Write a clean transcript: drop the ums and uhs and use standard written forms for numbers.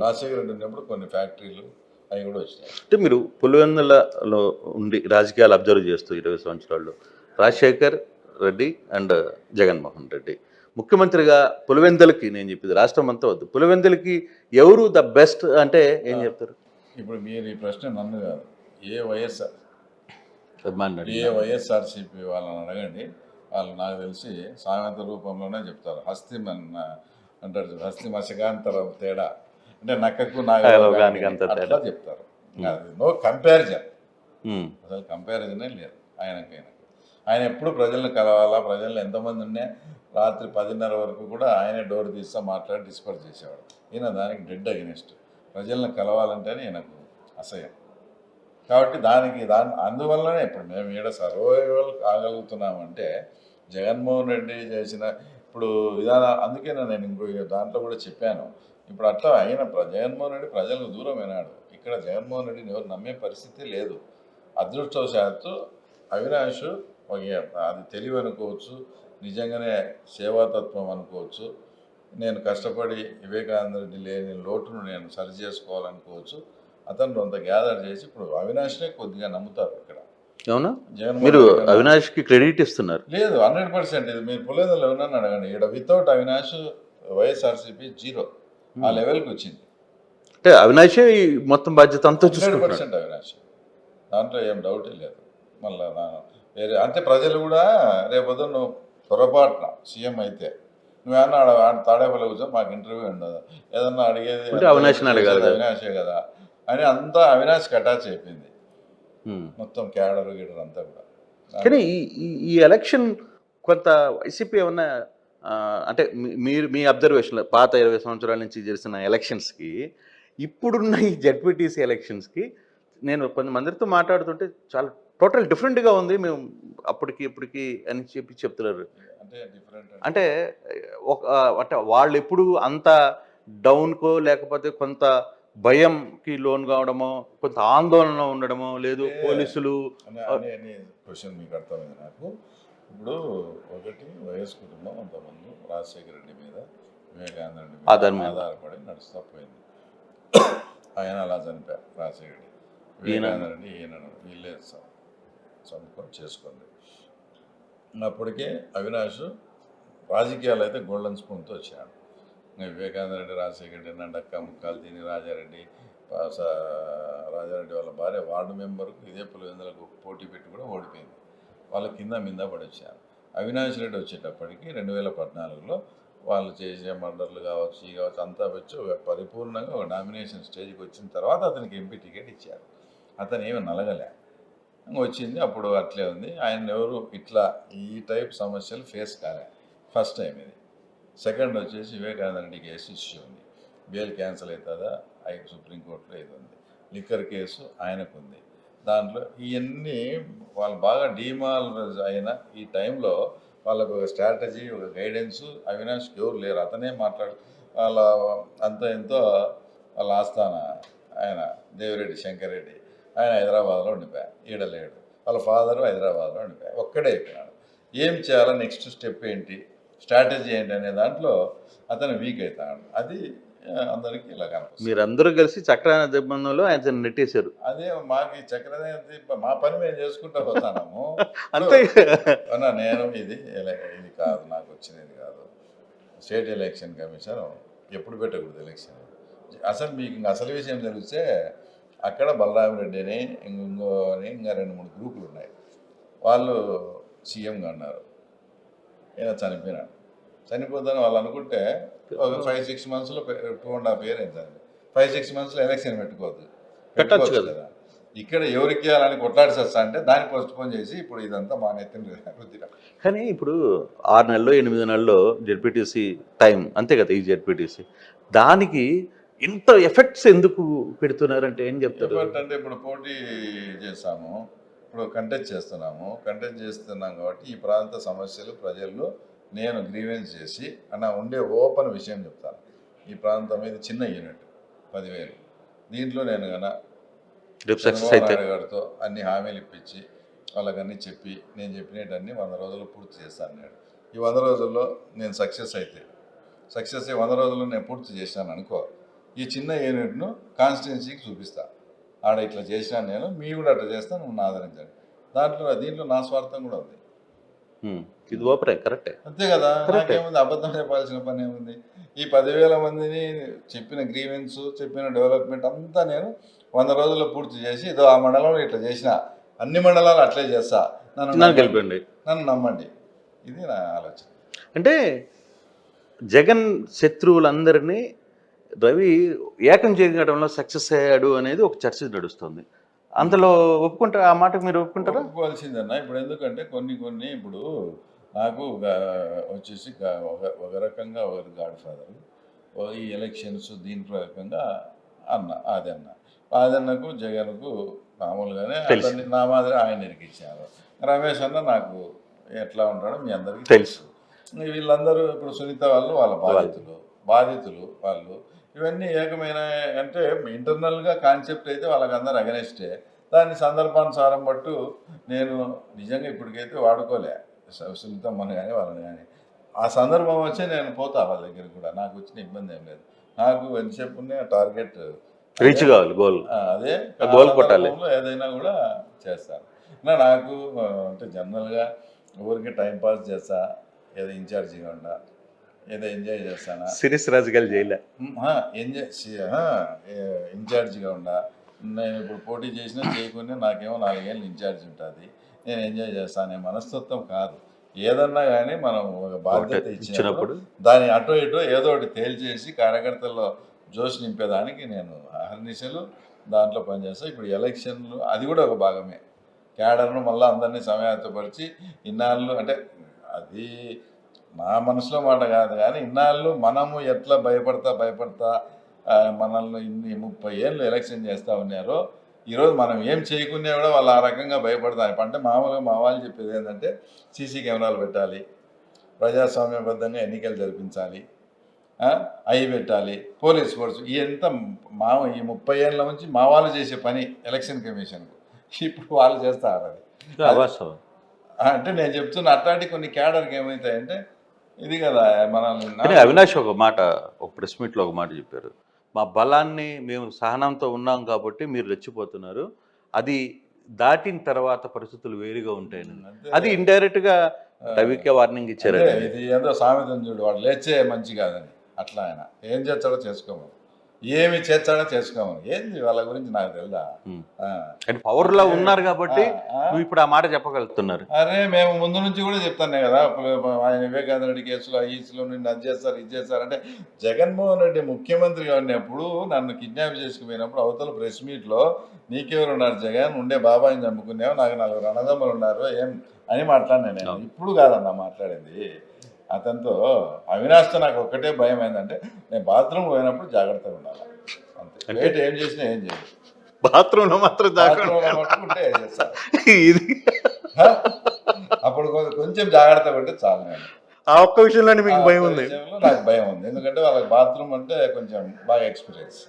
రాజశేఖర రెడ్డి ఉన్నప్పుడు కొన్ని ఫ్యాక్టరీలు అవి కూడా వచ్చినాయి. అంటే మీరు పులివెందులలో ఉండి రాజకీయాలు అబ్జర్వ్ చేస్తూ 20 సంవత్సరాల్లో రాజశేఖర్ రెడ్డి అండ్ జగన్మోహన్ రెడ్డి ముఖ్యమంత్రిగా పులివెందులకి, నేను చెప్పింది రాష్ట్రం అంతా వద్దు, పులివెందులకి ఎవరు ద బెస్ట్ అంటే ఏం చెప్తారు? ఇప్పుడు మీరు ఈ ప్రశ్న నన్ను కాదు, ఏ వైఎస్ఆర్సీపీ వాళ్ళని అడగండి, వాళ్ళు నాకు తెలిసి సామెత రూపంలోనే చెప్తారు. అంటారు, హస్తి మశకాంతరం తేడా అంటే నక్కకు నాగలోకానికి అట్లా చెప్తారు. నో కంపారిజన్, అసలు కంపారిజనే లేదు ఆయనకైనా. ఆయన ఎప్పుడు ప్రజలను కలవాలా, ప్రజలను ఎంతమంది ఉన్నా రాత్రి 10:30 వరకు కూడా ఆయనే డోర్ తీస్తా మాట్లాడి డిస్పర్స్ చేసేవాడు. ఈయన దానికి డెడ్ అగెనిస్ట్. ప్రజలను కలవాలంటేనే ఈయనకు అసహ్యం. కాబట్టి అందువల్లనే ఇప్పుడు మేము ఈడ సర్వైవల్ కాగలుగుతున్నామంటే జగన్మోహన్ రెడ్డి చేసిన ఇప్పుడు విధానం. అందుకే నేను ఇంకో దాంట్లో కూడా చెప్పాను, ఇప్పుడు అట్లా అయిన జగన్మోహన్ రెడ్డి ప్రజలకు దూరమైనాడు. ఇక్కడ జగన్మోహన్ రెడ్డిని ఎవరు నమ్మే పరిస్థితి లేదు. అదృష్టవశాత్తు అవినాష్ అది తెలివి అనుకోవచ్చు, నిజంగానే సేవాతత్వం అనుకోవచ్చు, నేను కష్టపడి వివేకానంద రెడ్డి లేని లోటును నేను సరి చేసుకోవాలనుకోవచ్చు. అతను కొంత గ్యాదర్ చేసి ఇప్పుడు అవినాష్నే కొద్దిగా నమ్ముతారు ఇక్కడ. అవునా? మీరు అవినాష్కి క్రెడిట్ ఇస్తున్నారు? లేదు, 100%. ఇది మీరు పులివెందులు ఎవరన్నా అడగండి, ఇక్కడ వితౌట్ అవినాష్ వైఎస్ఆర్సీపీ జీరో, ఆ లెవెల్కి వచ్చింది. అంటే అవినాషే మొత్తం బాధ్యత అంతా 100% అవినాష్, దాంట్లో ఏం డౌటే లేదు. మళ్ళీ వేరే అంటే ప్రజలు కూడా రేపొద్దు నువ్వు పొరపాటున సీఎం అయితే నువ్వేమన్నా తాడేపల్లి కూర్చొని మాకు ఇంటర్వ్యూ ఉండదు, ఏదన్నా అడిగేది అవినాషే కదా అని అంతా అవినాష్కి అటాచ్ అయిపోయింది మొత్తం క్యాడర్ గీడర్ అంతా కూడా. కానీ ఈ ఎలక్షన్ కొంత వైసీపీ ఏమన్నా అంటే మీ అబ్జర్వేషన్లో పాత 20 సంవత్సరాల నుంచి జరిసిన ఎలక్షన్స్కి ఇప్పుడున్న ఈ జెడ్పీటీసీ ఎలక్షన్స్కి నేను కొంతమందితో మాట్లాడుతుంటే చాలా టోటల్ డిఫరెంట్గా ఉంది, మేము అప్పటికి ఇప్పటికి అని చెప్తున్నారు. అంటే అంటే వాళ్ళు ఎప్పుడు అంత డౌన్కో లేకపోతే కొంత భయంకి లోన్ కావడమో, కొంత ఆందోళన ఉండడమో, లేదు పోలీసులు క్వశ్చన్ మీకు అర్థమైంది నాకు. ఇప్పుడు ఒకటి వైఎస్ కుటుంబం అంతమంది రాజశేఖర రెడ్డి మీద, వివేకానంద రెడ్డి మీద ఆధారపడి నడుస్తూ పోయింది. ఆయన అలా చనిపోయారు రాజశేఖర రెడ్డి, వివేకానంద రెడ్డి ఈయనను వీళ్ళే చదువుకొని చేసుకోండి. అప్పటికే అవినాష్ రాజకీయాలు అయితే గోల్డెన్ స్పూన్తో వచ్చాడు. వివేకానంద రెడ్డి రాజశేఖర రెడ్డి నండక్క ముక్కాలు తిని రాజారెడ్డి వాళ్ళ భార్య వార్డు మెంబర్కు ఇదే పులివెందులకు పోటీ పెట్టి కూడా ఓడిపోయింది. వాళ్ళ కింద పడి వచ్చారు. అవినాష్ రెడ్డి వచ్చేటప్పటికి 2014లో వాళ్ళు చేసే మర్డర్లు కావచ్చు, ఈ కావచ్చు అంతా వచ్చి పరిపూర్ణంగా ఒక నామినేషన్ స్టేజ్కి వచ్చిన తర్వాత అతనికి ఎంపీ టికెట్ ఇచ్చారు. అతను ఏమి నలగలే వచ్చింది, అప్పుడు అట్లే ఉంది. ఆయన ఎవరు ఇట్లా ఈ టైప్ సమస్యలు ఫేస్ కాలే, ఫస్ట్ టైం ఇది. సెకండ్ వచ్చేసి వివేకానంద రెడ్డి కేసు ఇష్యూ ఉంది, బెయిల్ క్యాన్సిల్ అవుతుందా సుప్రీంకోర్టులో ఇది ఉంది. లిక్కర్ కేసు ఆయనకు ఉంది. దాంట్లో ఇవన్నీ వాళ్ళు బాగా డిమాలరైజ్ అయిన ఈ టైంలో వాళ్ళకు ఒక స్ట్రాటజీ, ఒక గైడెన్సు అవినాష్కి ఎవరు లేరు. అతనే వాళ్ళ అంత ఎంతో వాళ్ళ ఆస్థాన ఆయన దేవిరెడ్డి శంకర్ రెడ్డి, ఆయన హైదరాబాద్లో ఉండిపోయాడు, ఈడలేడు. వాళ్ళ ఫాదరు హైదరాబాద్లో ఉండిపోయాడు, ఒక్కడే అయిపోయినాడు. ఏం చేయాలా, నెక్స్ట్ స్టెప్ ఏంటి, స్ట్రాటజీ ఏంటి అనే దాంట్లో అతను వీక్ అవుతాడు. అది అందరికీ ఇలా కనిపిస్తుంది. మీరందరూ కలిసి చక్రాన దిబ్బంలో ఆయన నెట్టేశారు. అదే మాకు చక్రాన మా పని మేము చేసుకుంటూ పోతాము అంతే. నేను ఇది కాదు, నాకు వచ్చినది కాదు. స్టేట్ ఎలక్షన్ కమిషన్ ఎప్పుడు పెట్టకూడదు ఎలక్షన్. అసలు మీకు అసలు విషయం తెలిస్తే అక్కడ బలరామిరెడ్డి అని ఇంకా 2-3 గ్రూపులు ఉన్నాయి. వాళ్ళు సీఎంగా ఉన్నారు, ఈయన చనిపోయినాడు. చనిపోతాను వాళ్ళు అనుకుంటే ఒక 5-6 మంత్స్లో 2.5 years అయిందండి. 5-6 monthsలో ఎలక్షన్ పెట్టుకోవచ్చు కదా. ఇక్కడ ఎవరికి ఇవ్వాలని కొట్లాడి వస్తా అంటే దాన్ని పోస్ట్పోన్ చేసి ఇప్పుడు ఇదంతా మా నెత్తిన రుద్దిరా. కానీ ఇప్పుడు 6 నెలల్లో 8 నెలల్లో జెడ్పీటీసీ టైం అంతే కదా ఈ జెడ్పీటీసీ, దానికి ఇంత ఎఫెక్ట్స్ ఎందుకు పెడుతున్నారంటే ఏం చెప్తారు? అంటే ఇప్పుడు పోటీ చేస్తాము, ఇప్పుడు కంటెస్ట్ చేస్తున్నాం కాబట్టి ఈ ప్రాంత సమస్యలు ప్రజల్లో నేను గ్రీవెన్స్ చేసి ఉండే ఓపెన్ విషయం చెప్తాను. ఈ ప్రాంతం మీద చిన్న యూనిట్ 10,000, దీంట్లో నేను గారితో అన్ని హామీలు ఇప్పించి వాళ్ళకన్నీ చెప్పి నేను చెప్పినవన్నీ 100 రోజుల్లో పూర్తి చేస్తాను అన్నాడు. ఈ 100 రోజుల్లో నేను సక్సెస్ 100 రోజుల్లో నేను పూర్తి చేశాను అనుకో, ఈ చిన్న యూనిట్ను కాన్స్టిట్యున్సీకి చూపిస్తా, ఆడ ఇట్లా చేసినాను నేను, మీ కూడా అట్లా చేస్తాను, నువ్వు ఆదరించండి. దీంట్లో నా స్వార్థం కూడా ఉంది. ఇది ఓపరే కరెక్టే, అంతే కదా. నాకేముంది, అబద్ధం చెప్పాల్సిన పని ఏముంది? ఈ 10,000 మందిని చెప్పిన గ్రీవెన్స్, చెప్పిన డెవలప్మెంట్ అంతా నేను 100 రోజుల్లో పూర్తి చేసి, ఇదో ఆ మండలంలో ఇట్లా చేసిన, అన్ని మండలాలు అట్లే చేస్తా, నన్ను నమ్మండి. ఇది నా ఆలోచన. అంటే జగన్ శత్రువులందరినీ రవి ఏకం చేయడంలో సక్సెస్ అయ్యాడు అనేది ఒక చర్చ నడుస్తుంది. అందులో ఒప్పుకుంటారా? ఆ మాటకు మీరు ఒప్పుకుంటారా? ఒప్పుకోవాల్సిందన్న. ఇప్పుడు ఎందుకంటే కొన్ని ఇప్పుడు నాకు వచ్చేసి ఒక రకంగా ఒకరు గాడ్ ఫాదర్, ఈ ఎలక్షన్స్ దీంట్లో రకంగా ఆదన్నకు జగన్కు మామూలుగానే అతన్ని నా మాదిరి ఆయన ఇరికిచ్చారు. రమేష్ అన్న నాకు ఎట్లా ఉంటాడో మీ అందరికీ తెలుసు. వీళ్ళందరూ ఇప్పుడు సునీత వాళ్ళు వాళ్ళ బాధితులు వాళ్ళు, ఇవన్నీ ఏకమైన అంటే ఇంటర్నల్గా కాన్సెప్ట్ అయితే వాళ్ళకందరూ అగనెస్టే. దాన్ని సందర్భానుసారం బట్టు నేను నిజంగా ఇప్పటికైతే వాడుకోలే సునీతమ్మని కానీ వాళ్ళని కానీ. ఆ సందర్భం వచ్చి నేను పోతా వాళ్ళ దగ్గరికి కూడా, నాకు వచ్చిన ఇబ్బంది ఏం లేదు. నాకు ఎంతసేపు టార్గెట్ రీచ్ కావాలి, గోల్ అదే గోల్ కొట్టాలి, ఏదైనా కూడా చేస్తాను. నాకు అంటే జనరల్గా ఊరికి టైంపాస్ చేస్తా, ఏదో ఇన్ఛార్జిగా ఉండా, ఏదో ఎంజాయ్ చేస్తానా, సిరీస్ రాజకీయాలు చేయలే, ఇన్ఛార్జిగా ఉండా. నేను ఇప్పుడు పోటీ చేసినా చేయకుండా నాకేమో 4 ఏళ్ళు ఇన్ఛార్జ్ ఉంటుంది, నేను ఎంజాయ్ చేస్తానే మనస్తత్వం కాదు. ఏదన్నా కానీ మనం ఒక బాధ్యత ఇచ్చినప్పుడు దాని అటో ఇటో ఏదో ఒకటి తేల్చేసి కార్యకర్తల్లో జోష్ నింపేదానికి నేను అహర్నిశలు దాంట్లో పనిచేస్తాను. ఇప్పుడు ఎలక్షన్లు అది కూడా ఒక భాగమే. క్యాడర్ను మళ్ళీ అందరినీ సమయాత్తపరిచి ఇన్నాళ్ళు, అంటే అది నా మనసులో మాట కాదు కానీ ఇన్నాళ్ళు మనము ఎట్లా భయపడతా మనల్ని ఇన్ని 30 ఏళ్ళు ఎలక్షన్ చేస్తూ ఉన్నారో, ఈరోజు మనం ఏం చేయకున్నా కూడా వాళ్ళు ఆ రకంగా భయపడతారు. అంటే మామూలుగా మా వాళ్ళు చెప్పేది ఏంటంటే సీసీ కెమెరాలు పెట్టాలి, ప్రజాస్వామ్యబద్ధంగా ఎన్నికలు జరిపించాలి, అవి పెట్టాలి, పోలీస్ ఫోర్స్, ఇదంతా ఈ 30 ఏళ్ళ నుంచి మా వాళ్ళు చేసే పని ఎలక్షన్ కమిషన్కు. ఇప్పుడు వాళ్ళు చేస్తారు అది. అంటే నేను చెప్తున్నా అట్లాంటి కొన్ని క్యాడర్కి ఏమవుతాయంటే ఇది కదా మనల్ని. అవినాష్ ఒక మాట, ఒక ప్రెస్ మీట్లో ఒక మాట చెప్పారు, మా బలాన్ని మేము సహనంతో ఉన్నాం కాబట్టి మీరు రెచ్చిపోతున్నారు, అది దాటిన తర్వాత పరిస్థితులు వేరుగా ఉంటాయని. అది ఇండైరెక్ట్ గా రవికే వార్నింగ్ ఇచ్చారు. ఇది ఏదో సామెతం చూడు, వాడు లేచే మంచి కాదని. అట్లా ఆయన ఏం చేస్తాడో చేసుకోమని, ఏమి చేస్తాడో చేసుకోమని. ఏంది వాళ్ళ గురించి నాకు తెలుదా? పవర్ లో ఉన్నారు కాబట్టి నువ్వు ఇప్పుడు ఆ మాట చెప్పగలుగుతున్నారు. అరే మేము ముందు నుంచి కూడా చెప్తానే కదా, ఆయన వివేకానంద రెడ్డి కేసులో ఈసులో నిన్ను అది చేస్తారు ఇది చేస్తారు అంటే. జగన్మోహన్ రెడ్డి ముఖ్యమంత్రిగా ఉన్నప్పుడు నన్ను కిడ్నాప్ చేసుకుపోయినప్పుడు అవతల ప్రెస్ మీట్లో నీకెవరు ఉన్నారు జగన్, ఉండే బాబాయిని చంపుకున్నావు, నాకు 4 అన్నదమ్ములు ఉన్నారు ఏం అని మాట్లాడినా నేను. ఇప్పుడు కాదన్నా మాట్లాడేది అతనితో. అవినాష్తో నాకు ఒక్కటే భయం ఏంటంటే నేను బాత్రూమ్ పోయినప్పుడు జాగ్రత్తగా ఉండాలి అంతే. ఏం చేసినా ఏం చేయదు, బాత్రూంలో మాత్రం పట్టుకుంటే ఇది అప్పుడు కొంచెం జాగ్రత్త పడితే చాలు. నేను ఆ ఒక్క విషయంలో మీకు భయం ఉంది? నాకు భయం ఉంది, ఎందుకంటే వాళ్ళకి బాత్రూమ్ అంటే కొంచెం బాగా ఎక్స్పీరియన్స్.